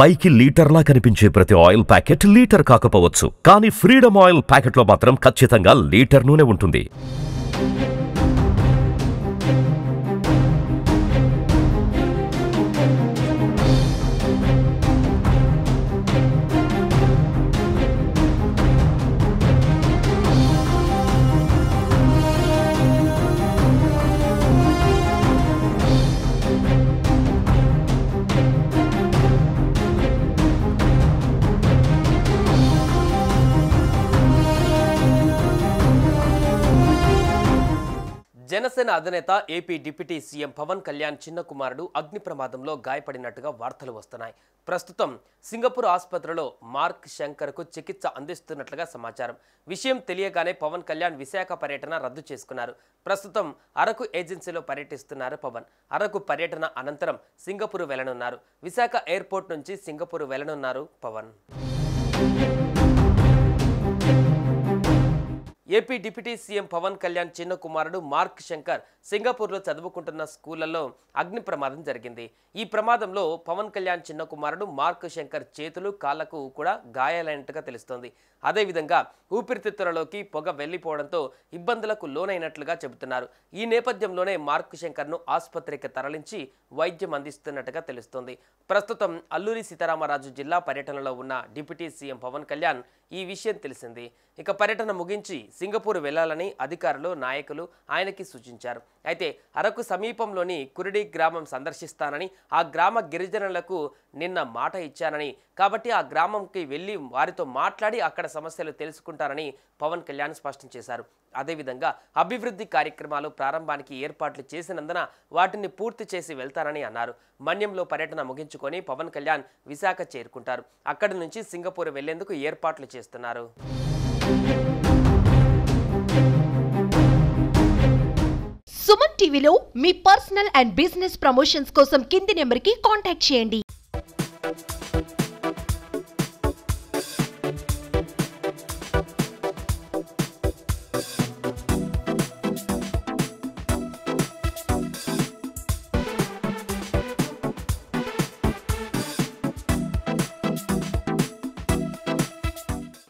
పైకి లీటర్లా కనిపించే ప్రతి ఆయిల్ ప్యాకెట్ లీటర్ కాకపోవచ్చు, కానీ ఫ్రీడమ్ ఆయిల్ ప్యాకెట్లో మాత్రం ఖచ్చితంగా లీటర్ నూనె ఉంటుంది. జనసేన అధినేత AP deputy CM Pawan Kalyan చిన్న కుమారుడు అగ్ని ప్రమాదంలో గాయపడినట్టుగా వార్తలు వస్తున్నాయి. ప్రస్తుతం సింగపూర్ ఆసుపత్రిలో మార్క్ శంకర్కు చికిత్స అందిస్తున్నట్లుగా సమాచారం. విషయం తెలియగానే పవన్ కళ్యాణ్ విశాఖ పర్యటన రద్దు చేసుకున్నారు. ప్రస్తుతం అరకు ఏజెన్సీలో పర్యటిస్తున్నారు పవన్. అరకు పర్యటన అనంతరం సింగపూర్ వెళ్లనున్నారు. విశాఖ ఎయిర్పోర్ట్ నుంచి సింగపూర్ వెళ్లనున్నారు Pavan. AP deputy CM Pawan Kalyan చిన్న కుమారుడు మార్క్ శంకర్ సింగపూర్లో చదువుకుంటున్న స్కూళ్లలో అగ్ని ప్రమాదం జరిగింది. ఈ ప్రమాదంలో పవన్ కళ్యాణ్ చిన్న కుమారుడు మార్క్ శంకర్ చేతులు కాళ్లకు కూడా గాయాలైనట్టుగా తెలుస్తోంది. అదేవిధంగా ఊపిరితిత్తులలోకి పొగ వెళ్లిపోవడంతో ఇబ్బందులకు లోనైనట్లుగా చెబుతున్నారు. ఈ నేపథ్యంలోనే మార్క్ శంకర్ను ఆసుపత్రికి తరలించి వైద్యం అందిస్తున్నట్టుగా తెలుస్తోంది. ప్రస్తుతం అల్లూరి సీతారామరాజు జిల్లా పర్యటనలో ఉన్న డిప్యూటీ సీఎం పవన్ కళ్యాణ్ ఈ విషయం తెలిసింది. ఇక పర్యటన ముగించి సింగపూర్ వెళ్లాలని అధికారులు నాయకులు ఆయనకి సూచించారు. అయితే అరకు సమీపంలోని కురిడి గ్రామం సందర్శిస్తానని, ఆ గ్రామ గిరిజనులకు నిన్న మాట ఇచ్చానని, కాబట్టి ఆ గ్రామంకి వెళ్లి వారితో మాట్లాడి అక్కడ సమస్యలు తెలుసుకుంటారని పవన్ కళ్యాణ్ స్పష్టం చేశారు. అదేవిధంగా అభివృద్ధి కార్యక్రమాలు ప్రారంభానికి ఏర్పాట్లు చేసినందున వాటిని పూర్తి చేసి వెళ్తానని అన్నారు. మన్యంలో పర్యటన ముగించుకొని పవన్ కళ్యాణ్ విశాఖ చేరుకుంటారు. అక్కడి నుంచి సింగపూర్ వెళ్లేందుకు ఏర్పాట్లు చేస్తున్నారు. సుమన్ టీవీలో మీ పర్సనల్ అండ్ బిజినెస్ ప్రమోషన్స్ కోసం కింది నెంబర్కి కాంటాక్ట్ చేయండి.